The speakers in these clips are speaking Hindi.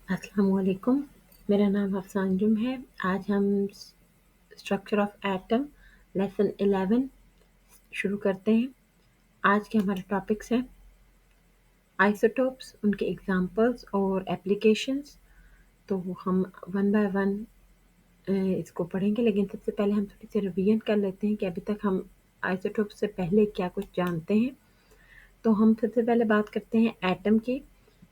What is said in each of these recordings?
अस्सलामुअलैकुम। मेरा नाम अफ़सान अंजुम है। आज हम स्ट्रक्चर ऑफ एटम लेसन 11 शुरू करते हैं। आज के हमारे टॉपिक्स हैं आइसोटोप्स, उनके एग्जांपल्स और एप्लीकेशंस। तो हम वन बाय वन इसको पढ़ेंगे, लेकिन सबसे पहले हम थोड़ी सी रिवीजन कर लेते हैं कि अभी तक हम आइसोटोप्स से पहले क्या कुछ जानते हैं। तो हम सबसे पहले बात करते हैं एटम की,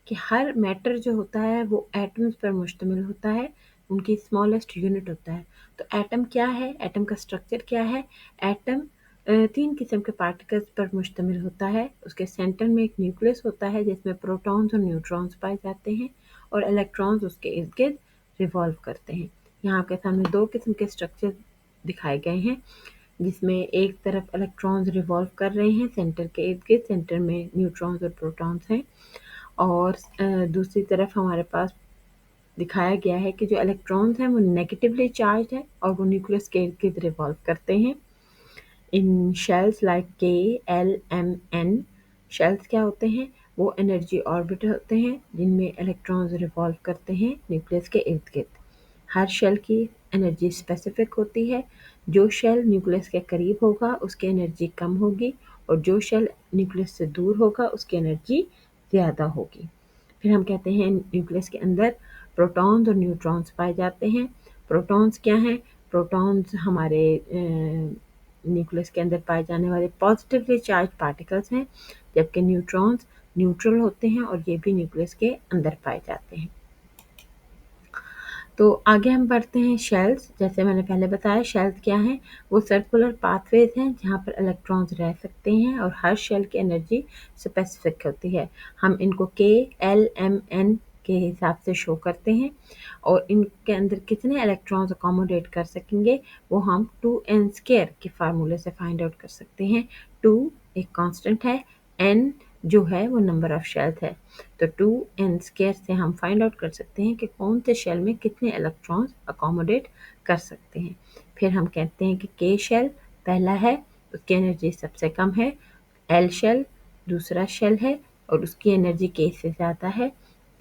कि हर मैटर जो होता है वो एटम्स पर मुश्तमिल होता है, उनकी स्मॉलेस्ट यूनिट होता है। तो एटम क्या है, एटम का स्ट्रक्चर क्या है? एटम तीन किस्म के पार्टिकल्स पर मुश्तमिल होता है। उसके सेंटर में एक न्यूक्लियस होता है जिसमें प्रोटॉन्स और न्यूट्रॉन्स पाए जाते हैं, और इलेक्ट्रॉन्स उसके इर्द गिर्द रिवॉल्व करते हैं। यहाँ आपके सामने दो किस्म के स्ट्रक्चर दिखाए गए हैं, जिसमें एक तरफ इलेक्ट्रॉन्स रिवॉल्व कर रहे हैं सेंटर के इर्द गिर्द, सेंटर में न्यूट्रॉन्स और प्रोटॉन्स हैं, और दूसरी तरफ हमारे पास दिखाया गया है कि जो इलेक्ट्रॉन्स हैं वो नेगेटिवली चार्ज है और वो न्यूक्लियस के इर्द गिर्द रिवॉल्व करते हैं। इन शेल्स लाइक के एल एम एन, शेल्स क्या होते हैं? वो एनर्जी ऑर्बिटल होते हैं जिनमें इलेक्ट्रॉन्स रिवॉल्व करते हैं न्यूक्लियस के इर्द गिर्द। हर शेल की एनर्जी स्पेसिफिक होती है। जो शेल न्यूक्लियस के करीब होगा उसकी एनर्जी कम होगी, और जो शेल न्यूक्लियस से दूर होगा उसकी एनर्जी ज़्यादा होगी। फिर हम कहते हैं न्यूक्लियस के अंदर प्रोटॉन्स और न्यूट्रॉन्स पाए जाते हैं। प्रोटॉन्स क्या हैं? प्रोटॉन्स हमारे न्यूक्लियस के अंदर पाए जाने वाले पॉजिटिवली चार्ज पार्टिकल्स हैं, जबकि न्यूट्रॉन्स न्यूट्रल होते हैं और ये भी न्यूक्लियस के अंदर पाए जाते हैं। तो आगे हम बढ़ते हैं शेल्स। जैसे मैंने पहले बताया, शेल्स क्या हैं? वो सर्कुलर पाथवेज हैं जहाँ पर इलेक्ट्रॉन्स रह सकते हैं, और हर शेल की एनर्जी स्पेसिफिक होती है। हम इनको के एल एम एन के हिसाब से शो करते हैं, और इनके अंदर कितने इलेक्ट्रॉन्स अकोमोडेट कर सकेंगे वो हम 2n² के फार्मूले से फाइंड आउट कर सकते हैं। 2 एक कांस्टेंट है, n जो है वो नंबर ऑफ शेल्स है। तो 2n² से हम फाइंड आउट कर सकते हैं कि कौन से शेल में कितने इलेक्ट्रॉन्स अकोमोडेट कर सकते हैं। फिर हम कहते हैं कि के शेल पहला है, उसकी एनर्जी सबसे कम है। एल शेल दूसरा शेल है और उसकी एनर्जी के से ज़्यादा है।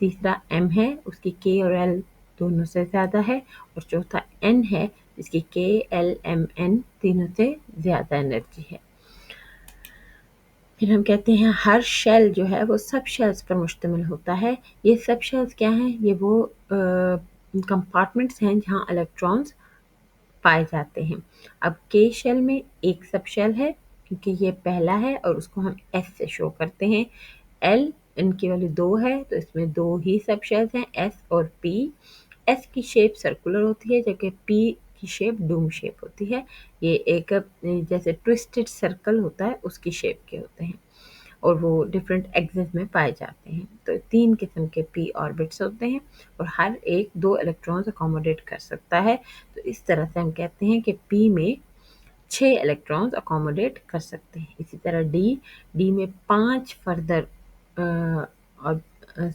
तीसरा एम है, उसकी के और एल दोनों से ज़्यादा है। और चौथा एन है, जिसकी के एल एम एन तीनों से ज़्यादा एनर्जी है। फिर हम कहते हैं हर शेल जो है वो सब शेल्स पर मुश्तमिल होता है। ये सब शेल्स क्या हैं? ये वो कंपार्टमेंट्स हैं जहाँ इलेक्ट्रॉन्स पाए जाते हैं। अब के शेल में एक सब शेल है, क्योंकि ये पहला है और उसको हम एस से शो करते हैं। एल इनकी वैल्यू 2 है, तो इसमें 2 ही सब शेल्स हैं, एस और पी। एस की शेप सर्कुलर होती है, जबकि पी की शेप डूम शेप होती है। ये एक जैसे ट्विस्टेड सर्कल होता है उसकी शेप के होते हैं, और वो डिफरेंट एक्सिस में पाए जाते हैं। तो 3 किस्म के पी ऑर्बिट्स होते हैं, और हर एक 2 इलेक्ट्रॉन्स अकोमोडेट कर सकता है। तो इस तरह से हम कहते हैं कि पी में 6 इलेक्ट्रॉन्स अकोमोडेट कर सकते हैं। इसी तरह डी में 5 फर्दर और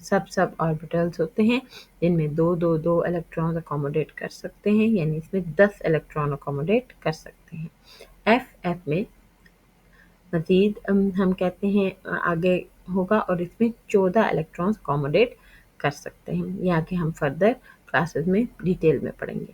सब ऑर्बिटल्स होते हैं, जिनमें 2 इलेक्ट्रॉन्स अकोमोडेट कर सकते हैं, यानी इसमें 10 इलेक्ट्रॉन अकोमोडेट कर सकते हैं। एफ में मज़ीद हम कहते हैं आगे होगा, और इसमें 14 इलेक्ट्रॉन्स अकोमोडेट कर सकते हैं। ये आगे हम फर्दर क्लासेस में डिटेल में पढ़ेंगे।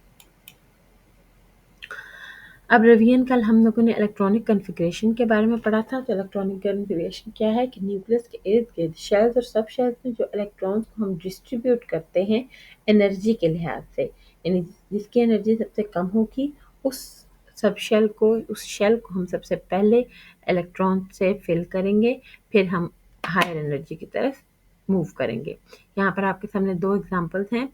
अब रिवीजन, कल हम लोगों ने इलेक्ट्रॉनिक कॉन्फ़िगरेशन के बारे में पढ़ा था। तो इलेक्ट्रॉनिक कॉन्फ़िगरेशन क्या है कि न्यूक्लियस के इर्द गिर्द शेल्स और सब शेल्स में जो इलेक्ट्रॉन्स को हम डिस्ट्रीब्यूट करते हैं एनर्जी के लिहाज से, यानी जिसकी एनर्जी सबसे कम होगी उस उस शेल को हम सबसे पहले इलेक्ट्रॉन से फिल करेंगे, फिर हम हायर एनर्जी की तरफ मूव करेंगे। यहाँ पर आपके सामने 2 एग्जांपल्स हैं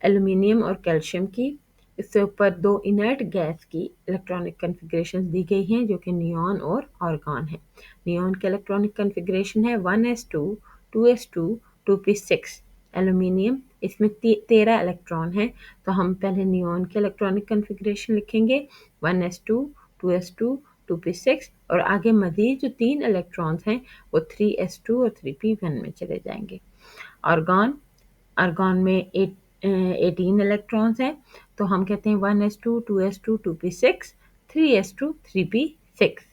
एल्यूमिनियम और कैल्शियम की। इससे ऊपर 2 इनर्ट गैस की इलेक्ट्रॉनिक कॉन्फ़िगरेशन दी गई हैं, जो कि नियॉन और आर्गॉन है। नियॉन की इलेक्ट्रॉनिक कॉन्फ़िगरेशन है 1s2 2s2 2p6। एल्यूमिनियम, इसमें 13 इलेक्ट्रॉन हैं, तो हम पहले नियॉन की इलेक्ट्रॉनिक कॉन्फ़िगरेशन लिखेंगे 1s2 2s2 2p6, और आगे मज़ीद जो 3 इलेक्ट्रॉन्स हैं वो 3s2 और 3p1 में चले जाएंगे। आर्गॉन आर्गॉन में 18 इलेक्ट्रॉन्स हैं, तो हम कहते हैं 1s2 2s2 2p6 3s2 3p6।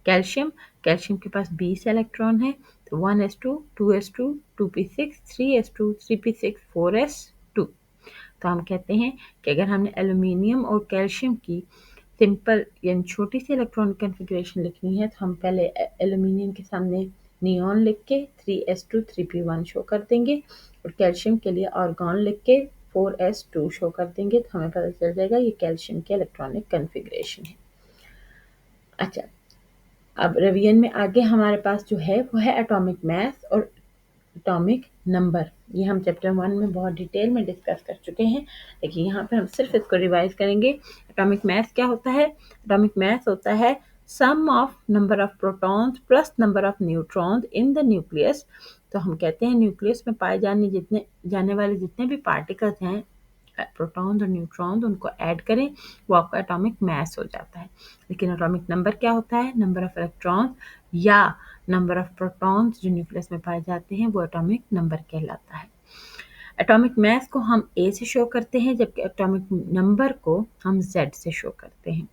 Calcium calcium के पास 20 इलेक्ट्रॉन हैं, तो 1s2, 2s2, 2p6, 3s2, 3p6, 4s2। तो हम कहते हैं कि अगर हमने एल्यूमिनियम और कैल्शियम की सिंपल यानी छोटी सी इलेक्ट्रॉनिक कॉन्फ़िगरेशन लिखनी है, तो हम पहले एल्यूमिनियम के सामने नियॉन लिख के 3s2 3p1 शो कर देंगे, और कैल्शियम के लिए आर्गॉन लिख के 4s2 शो कर देंगे। तो हमें पता चल जाएगा ये कैल्शियम की इलेक्ट्रॉनिक कॉन्फ़िगरेशन है। अच्छा, अब रिवीजन में आगे हमारे पास जो है वो है एटॉमिक मास और एटॉमिक नंबर। ये हम चैप्टर 1 में बहुत डिटेल में डिस्कस कर चुके हैं, लेकिन यहाँ पे हम सिर्फ इसको रिवाइज करेंगे। एटॉमिक मास क्या होता है? एटॉमिक मास होता है sum of number of protons plus number of neutrons in the nucleus. तो हम कहते हैं न्यूक्लियस में पाए जाने वाले जितने भी पार्टिकल्स हैं, प्रोटॉन्स और न्यूट्रॉन्स, उनको ऐड करें, वो आपका एटॉमिक मास हो जाता है। लेकिन एटॉमिक नंबर क्या होता है? नंबर ऑफ इलेक्ट्रॉन्स या नंबर ऑफ प्रोटॉन्स जो न्यूक्लियस में पाए जाते हैं, वो एटॉमिक नंबर कहलाता है। एटॉमिक मास को हम ए से शो करते हैं, जबकि एटॉमिक नंबर को हम जेड से शो करते हैं।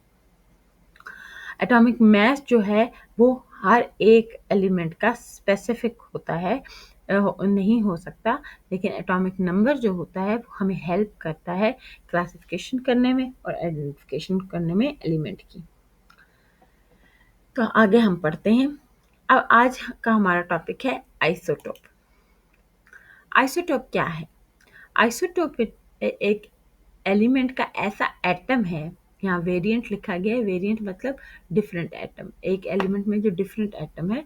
एटॉमिक मास जो है वो हर एक एलिमेंट का स्पेसिफिक होता है, नहीं हो सकता, लेकिन एटॉमिक नंबर जो होता है वो हमें हेल्प करता है क्लासिफिकेशन करने में और आइडेंटिफिकेशन करने में एलिमेंट की। तो आगे हम पढ़ते हैं। अब आज का हमारा टॉपिक है आइसोटोप। आइसोटोप क्या है? आइसोटोप एक एलिमेंट का ऐसा एटम है, यहाँ वेरिएंट लिखा गया है, वेरिएंट मतलब डिफरेंट एटम। एक एलिमेंट में जो डिफरेंट एटम है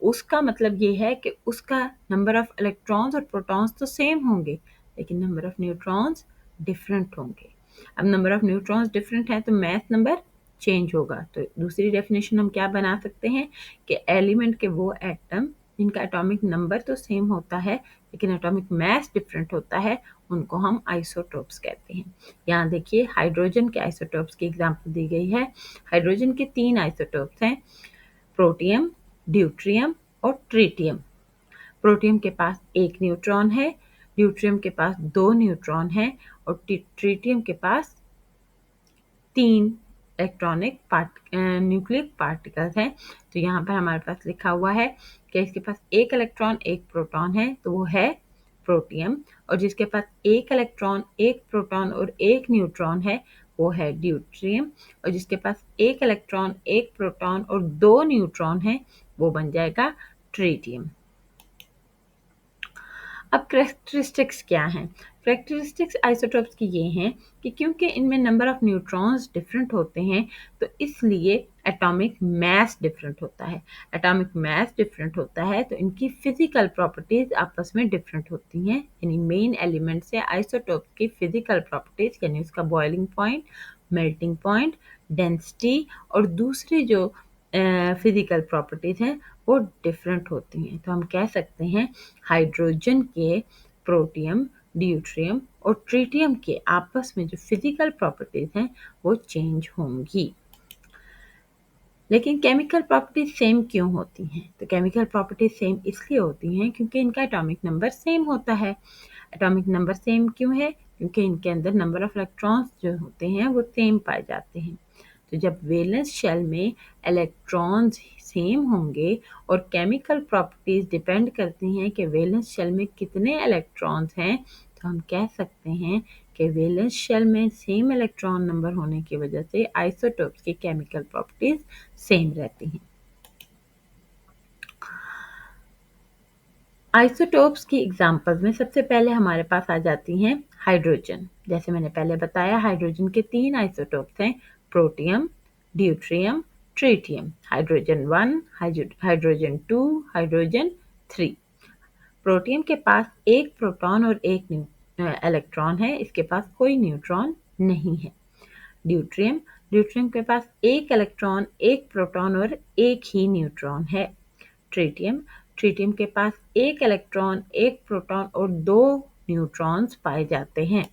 उसका मतलब ये है कि उसका नंबर ऑफ इलेक्ट्रॉन्स और प्रोटॉन्स तो सेम होंगे, लेकिन नंबर ऑफ न्यूट्रॉन्स डिफरेंट होंगे। अब नंबर ऑफ न्यूट्रॉन्स डिफरेंट है तो मास नंबर चेंज होगा। तो दूसरी डेफिनेशन हम क्या बना सकते हैं कि एलिमेंट के वो एटम जिनका एटॉमिक नंबर तो सेम होता है लेकिन एटॉमिक मास डिफरेंट होता है, उनको हम आइसोटोप्स कहते हैं। यहाँ देखिए हाइड्रोजन के आइसोटोप्स की एग्जांपल दी गई है। हाइड्रोजन के 3 आइसोटोप्स हैं, प्रोटियम, ड्यूट्रियम और ट्रिटियम। प्रोटियम के पास 1 न्यूट्रॉन है, ड्यूट्रियम के पास 2 न्यूट्रॉन है और ट्रिटियम के पास 3 इलेक्ट्रॉनिक न्यूक्लिक पार्टिकल्स हैं। तो यहाँ पर हमारे पास लिखा हुआ है कि इसके पास 1 इलेक्ट्रॉन 1 प्रोटॉन है, तो वो है प्रोटियम, और जिसके पास 1 इलेक्ट्रॉन 1 प्रोटॉन और 1 न्यूट्रॉन है वो है ड्यूट्रियम, और जिसके पास 1 इलेक्ट्रॉन 1 प्रोटॉन और 2 न्यूट्रॉन है वो बन जाएगा ट्रिटियम। अब करेक्टरिस्टिक्स क्या हैं? करेक्टरिस्टिक्स आइसोटोप्स की ये हैं कि क्योंकि इनमें नंबर ऑफ न्यूट्रॉन्स डिफरेंट होते हैं तो इसलिए एटॉमिक मास डिफरेंट होता है। एटॉमिक मास डिफरेंट होता है तो इनकी फिजिकल प्रॉपर्टीज आपस में डिफरेंट होती हैं। यानी मेन एलिमेंट से आइसोटोप की फिजिकल प्रॉपर्टीज यानी उसका boiling point, melting point, density और दूसरी जो फिजिकल प्रॉपर्टीज हैं वो डिफरेंट होती हैं। तो हम कह सकते हैं हाइड्रोजन के प्रोटियम, ड्यूट्रियम और ट्रिटियम के आपस में जो फिजिकल प्रॉपर्टीज हैं वो चेंज होंगी। लेकिन केमिकल प्रॉपर्टीज सेम क्यों होती हैं? तो केमिकल प्रॉपर्टीज सेम इसलिए होती हैं क्योंकि इनका एटॉमिक नंबर सेम होता है। एटॉमिक नंबर सेम क्यों है? क्योंकि इनके अंदर नंबर ऑफ इलेक्ट्रॉन्स जो होते हैं वो सेम पाए जाते हैं। तो जब वैलेंस शेल में इलेक्ट्रॉन्स सेम होंगे और केमिकल प्रॉपर्टीज डिपेंड करती हैं कि वैलेंस शेल में कितने इलेक्ट्रॉन्स हैं, तो हम कह सकते हैं कि वैलेंस शेल में सेम इलेक्ट्रॉन नंबर होने की वजह से आइसोटोप्स की केमिकल प्रॉपर्टीज सेम रहती हैं। आइसोटोप्स की एग्जांपल्स में सबसे पहले हमारे पास आ जाती हैं हाइड्रोजन। जैसे मैंने पहले बताया हाइड्रोजन के 3 आइसोटोप्स हैं, protium, deuterium, tritium. Hydrogen 1, hydrogen 2, hydrogen 3। Protium के पास 1 प्रोटॉन और 1 इलेक्ट्रॉन है, इसके पास कोई न्यूट्रॉन नहीं है। ड्यूट्रियम, ड्यूट्रियम के पास 1 इलेक्ट्रॉन 1 प्रोटॉन और 1 ही न्यूट्रॉन है। ट्रिटियम, ट्रिटियम के पास 1 इलेक्ट्रॉन 1 प्रोटॉन और 2 न्यूट्रॉन्स पाए जाते हैं।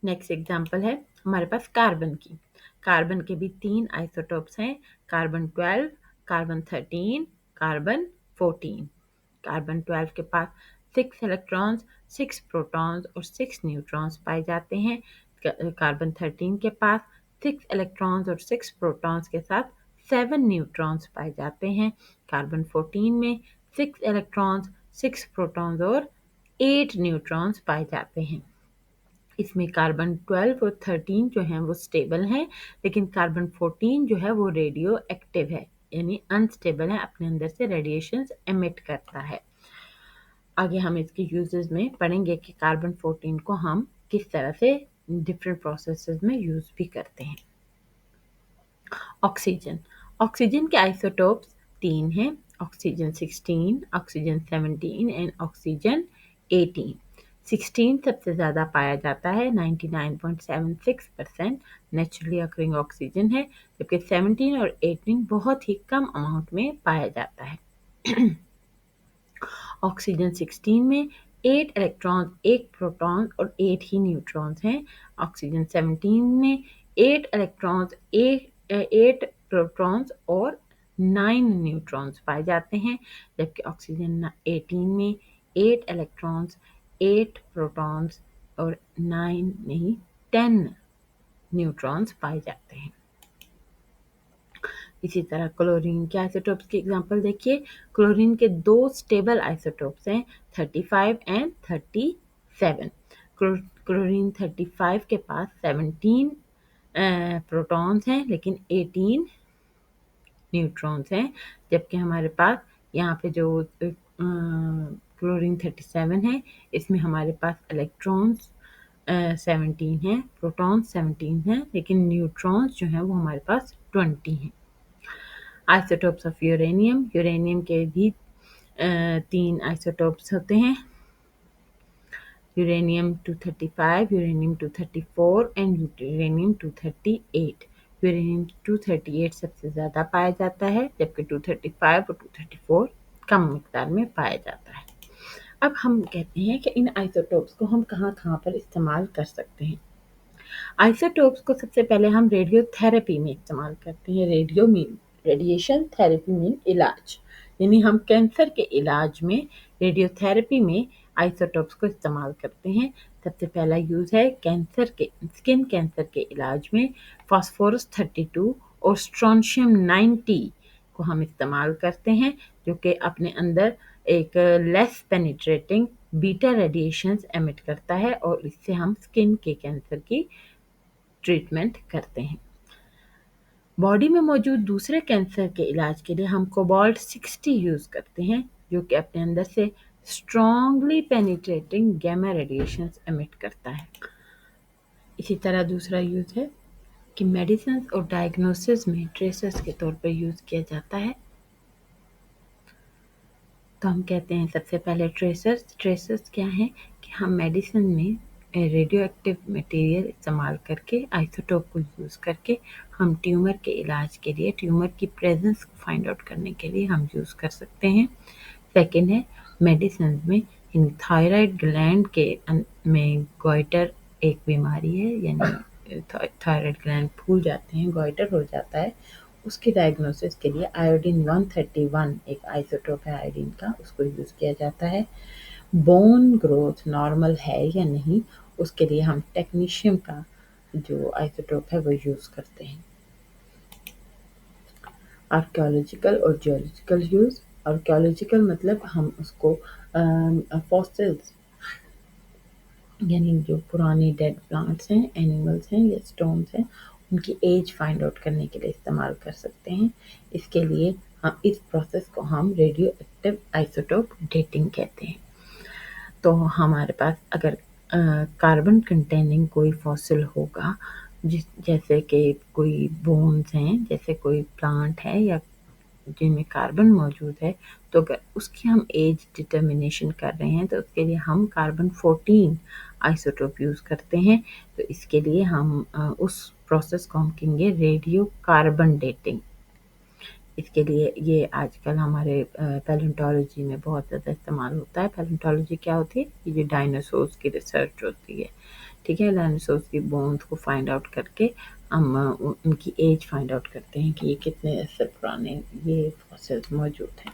नेक्स्ट एग्जांपल है हमारे पास कार्बन की। कार्बन के भी 3 आइसोटोप्स हैं, कार्बन 12, कार्बन 13, कार्बन 14। कार्बन 12 के पास 6 इलेक्ट्रॉन्स 6 प्रोटॉन्स और 6 न्यूट्रॉन्स पाए जाते हैं। कार्बन 13 के पास 6 इलेक्ट्रॉन्स और 6 प्रोटॉन्स के साथ 7 न्यूट्रॉन्स पाए जाते हैं। कार्बन 14 में 6 इलेक्ट्रॉन्स, 6 प्रोटॉन्स और 8 न्यूट्रॉन्स पाए जाते हैं। इसमें कार्बन 12 और 13 जो हैं वो स्टेबल हैं, लेकिन कार्बन 14 जो है वो रेडियो एक्टिव है, यानी अनस्टेबल है, अपने अंदर से रेडिएशंस एमिट करता है। आगे हम इसके यूजेस में पढ़ेंगे कि कार्बन 14 को हम किस तरह से डिफरेंट प्रोसेसेस में यूज भी करते हैं। ऑक्सीजन ऑक्सीजन के आइसोटोप्स 3 हैं, ऑक्सीजन 16, ऑक्सीजन 17 एंड ऑक्सीजन 18। 16 सबसे ज़्यादा पाया जाता है, 99.76% नेचुरली अकरिंग ऑक्सीजन है, जबकि 17 और 18 बहुत ही कम अमाउंट में पाया जाता है। ऑक्सीजन 16 में 8 इलेक्ट्रॉन्स, 1 प्रोटॉन और 8 ही न्यूट्रॉन्स हैं। ऑक्सीजन 17 में 8 इलेक्ट्रॉन्स, 8 प्रोटॉन्स और 9 न्यूट्रॉन्स पाए जाते हैं, जबकि ऑक्सीजन 18 में 8 इलेक्ट्रॉन्स, 8 प्रोटॉन्स और 9 नहीं 10 न्यूट्रॉन्स पाए जाते हैं। इसी तरह क्लोरीन के आइसोटोप्स की एग्जांपल देखिए। क्लोरीन के 2 स्टेबल आइसोटोप्स हैं, 35 एंड 37। क्लोरीन 35 के पास 17 प्रोटॉन्स हैं, लेकिन 18 न्यूट्रॉन्स हैं, जबकि हमारे पास यहाँ पे जो क्लोरीन 37 है, इसमें हमारे पास इलेक्ट्रॉन्स 17 हैं, प्रोटॉन्स 17 हैं, लेकिन न्यूट्रॉन्स जो हैं वो हमारे पास 20 हैं। आइसोटोप्स ऑफ यूरेनियम, यूरेनियम के भी 3 आइसोटोप्स होते हैं, uranium 235, uranium 234 and uranium 238। Uranium 238 सबसे ज़्यादा पाया जाता है, जबकि 235 और 234 कम मिकदार में पाया जाता है। अब हम कहते हैं कि इन आइसोटोप्स को हम कहाँ कहाँ पर इस्तेमाल कर सकते हैं। आइसोटोप्स को सबसे पहले हम रेडियोथेरेपी में इस्तेमाल करते हैं। रेडिएशन थेरेपी में इलाज, यानी हम कैंसर के इलाज में रेडियोथेरेपी में आइसोटोप्स को इस्तेमाल करते हैं। सबसे पहला यूज है स्किन कैंसर के इलाज में फास्फोरस 32 और स्ट्रोंशियम 90 को हम इस्तेमाल करते हैं, जो कि अपने अंदर एक less penetrating beta radiations emit करता है, और इससे हम स्किन के कैंसर की ट्रीटमेंट करते हैं। बॉडी में मौजूद दूसरे कैंसर के इलाज के लिए हम कोबाल्ट 60 यूज़ करते हैं, जो कि अपने अंदर से strongly penetrating gamma radiations emit करता है। इसी तरह दूसरा यूज़ है कि मेडिसिन और डायग्नोसिस में ट्रेसर्स के तौर पर यूज़ किया जाता है। तो हम कहते हैं सबसे पहले ट्रेसर्स क्या हैं कि हम मेडिसिन में रेडियो एक्टिव मटेरियल इस्तेमाल करके, आइसोटोप को यूज़ करके हम ट्यूमर के इलाज के लिए, ट्यूमर की प्रेजेंस को फाइंड आउट करने के लिए हम यूज़ कर सकते हैं। सेकेंड है मेडिसिन में थायराइड ग्लैंड के में गॉइटर एक बीमारी है, यानी थायराइड ग्लैंड फूल जाते हैं, गॉइटर हो जाता है, उसकी डायग्नोसिस के लिए आयोडीन 131 एक आइसोटोप है आयोडीन का, उसको यूज़ किया जाता है। बोन ग्रोथ नॉर्मल है या नहीं, उसके लिए हम टेक्नीशियम का जो आइसोटोप है वो यूज़ करते हैं। आर्कियोलॉजिकल और जियोलॉजिकल यूज़। आर्कियोलॉजिकल मतलब हम उसको फॉसिल्स, यानी जो पुराने डेड प्लांट्स हैं, एनिमल्स हैं या स्टोन्स हैं, उनकी एज फाइंड आउट करने के लिए इस्तेमाल कर सकते हैं। इसके लिए हम इस प्रोसेस को हम रेडियो एक्टिव आइसोटोप डेटिंग कहते हैं। तो हमारे पास अगर कार्बन कंटेनिंग कोई फॉसिल होगा, जैसे कि कोई बोन्स हैं, जैसे कोई प्लांट है या जिनमें कार्बन मौजूद है, तो अगर उसकी हम एज डिटर्मिनेशन कर रहे हैं तो उसके लिए हम कार्बन 14 आइसोटोप यूज़ करते हैं। तो इसके लिए हम उस प्रोसेस को हम कहेंगे रेडियो कार्बन डेटिंग। इसके लिए ये आजकल हमारे पैलेंटोलॉजी में बहुत ज़्यादा इस्तेमाल होता है। पैलेंटोलॉजी क्या होती है? ये डायनासोर्स की रिसर्च होती है, ठीक है। डायनासोर्स की बोन्स को फाइंड आउट करके हम उनकी एज फाइंड आउट करते हैं कि ये कितने ऐसे पुराने ये फॉसिल्स मौजूद हैं।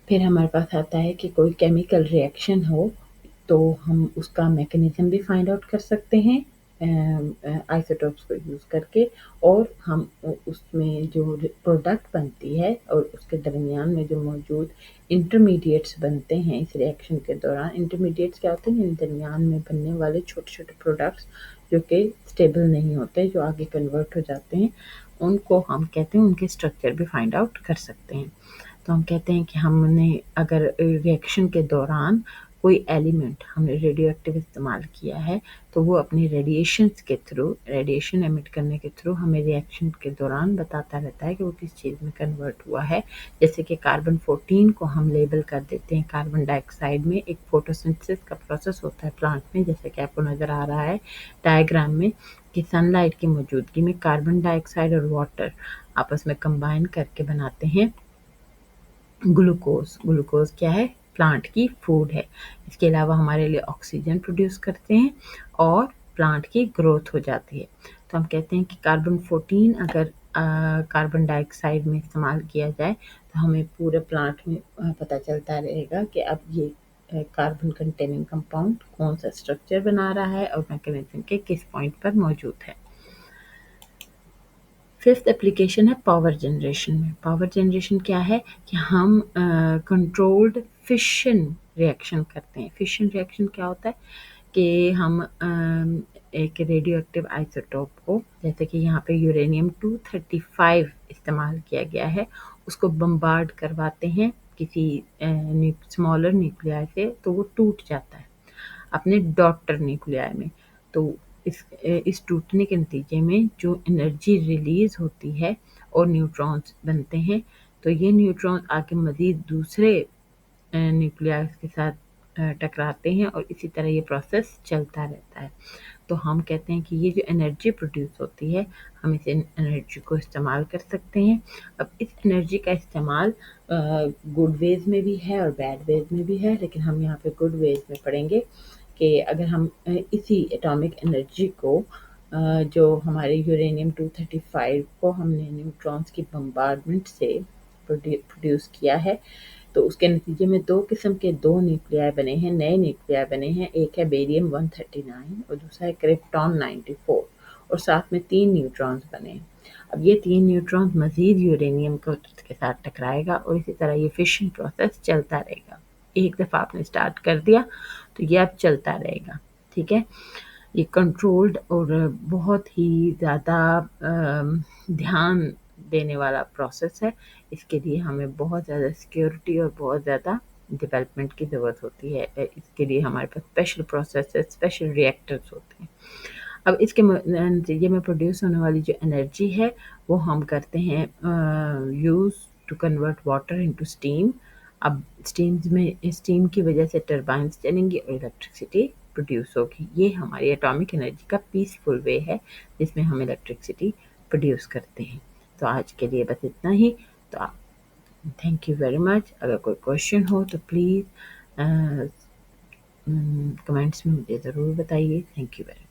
फिर हमारे पास आता है कि कोई केमिकल रिएक्शन हो तो हम उसका मैकेनिज्म भी फाइंड आउट कर सकते हैं, आइसोटोप्स को यूज़ करके, और हम उसमें जो प्रोडक्ट बनती है और उसके दरमियान में जो मौजूद इंटरमीडिएट्स बनते हैं इस रिएक्शन के दौरान। इंटरमीडिएट्स क्या होते हैं? दरमियान में बनने वाले छोटे छोटे प्रोडक्ट्स जो कि स्टेबल नहीं होते, जो आगे कन्वर्ट हो जाते हैं, उनको हम कहते हैं, उनके स्ट्रक्चर भी फाइंड आउट कर सकते हैं। तो हम कहते हैं कि हमने अगर रिएक्शन के दौरान कोई एलिमेंट हमने रेडियो एक्टिव इस्तेमाल किया है, तो वो अपनी रेडिएशंस के थ्रू, रेडिएशन एमिट करने के थ्रू हमें रिएक्शन के दौरान बताता रहता है कि वो किस चीज़ में कन्वर्ट हुआ है। जैसे कि कार्बन 14 को हम लेबल कर देते हैं कार्बन डाइऑक्साइड में। एक फोटोसिंथेसिस का प्रोसेस होता है प्लांट में, जैसे कि आपको नज़र आ रहा है डायग्राम में, कि सनलाइट की मौजूदगी में कार्बन डाइऑक्साइड और वाटर आपस में कंबाइन करके बनाते हैं ग्लूकोज। ग्लूकोज क्या है? प्लांट की फूड है। इसके अलावा हमारे लिए ऑक्सीजन प्रोड्यूस करते हैं और प्लांट की ग्रोथ हो जाती है। तो हम कहते हैं कि कार्बन 14 अगर कार्बन डाइऑक्साइड में इस्तेमाल किया जाए तो हमें पूरे प्लांट में पता चलता रहेगा कि अब ये कार्बन कंटेनिंग कंपाउंड कौन सा स्ट्रक्चर बना रहा है और मैकेनिज्म के किस पॉइंट पर मौजूद है। फिफ्थ एप्लीकेशन है पावर जनरेशन में। पावर जनरेशन क्या है? कि हम कंट्रोल्ड फिशन रिएक्शन करते हैं। फिशन रिएक्शन क्या होता है? कि हम एक रेडियो एक्टिव आइसोटोप को, जैसे कि यहाँ पे यूरेनियम 235 इस्तेमाल किया गया है, उसको बम्बार्ड करवाते हैं किसी स्मॉलर न्यूक्लियाई से, तो वो टूट जाता है अपने डॉटर न्यूक्लियाई में। तो इस टूटने के नतीजे में जो एनर्जी रिलीज़ होती है और न्यूट्रॉन्स बनते हैं, तो ये न्यूट्रॉन्स आके मज़ीद दूसरे न्यूक्लियाई के साथ टकराते हैं और इसी तरह ये प्रोसेस चलता रहता है। तो हम कहते हैं कि ये जो एनर्जी प्रोड्यूस होती है, हम इस एनर्जी को इस्तेमाल कर सकते हैं। अब इस एनर्जी का इस्तेमाल गुड वेज़ में भी है और बैड वेज़ में भी है, लेकिन हम यहाँ पे गुड वेज़ में पढ़ेंगे कि अगर हम इसी एटॉमिक एनर्जी को जो हमारे यूरेनियम 235 को हमने न्यूट्रॉन्स की बम्बार्डमेंट से प्रोड्यूस किया है, तो उसके नतीजे में दो किस्म के दो न्यूक्लियाई बने हैं, नए न्यूक्लियाई बने हैं। एक है बेरियम 139 और दूसरा है क्रिप्टॉन 94, और साथ में 3 न्यूट्रॉन्स बने हैं। अब ये 3 न्यूट्रॉन्स मज़ीद यूरेनियम के साथ टकराएगा और इसी तरह ये फिशन प्रोसेस चलता रहेगा। एक दफ़ा आपने स्टार्ट कर दिया तो ये अब चलता रहेगा, ठीक है। ये कंट्रोल्ड और बहुत ही ज़्यादा ध्यान देने वाला प्रोसेस है। इसके लिए हमें बहुत ज़्यादा सिक्योरिटी और बहुत ज़्यादा डेवलपमेंट की ज़रूरत होती है। इसके लिए हमारे पास स्पेशल प्रोसेसेस, स्पेशल रिएक्टर्स होते हैं। अब इसके नतीजे में प्रोड्यूस होने वाली जो एनर्जी है, वो हम करते हैं use to convert water into steam. अब स्टीम की वजह से टरबाइन्स चलेंगी और इलेक्ट्रिसिटी प्रोड्यूस होगी। ये हमारी एटॉमिक एनर्जी का पीसफुल वे है जिसमें हम इलेक्ट्रिसिटी प्रोड्यूस करते हैं। तो आज के लिए बस इतना ही। तो थैंक यू वेरी मच। अगर कोई क्वेश्चन हो तो प्लीज़ कमेंट्स में मुझे ज़रूर बताइए। Thank you very much.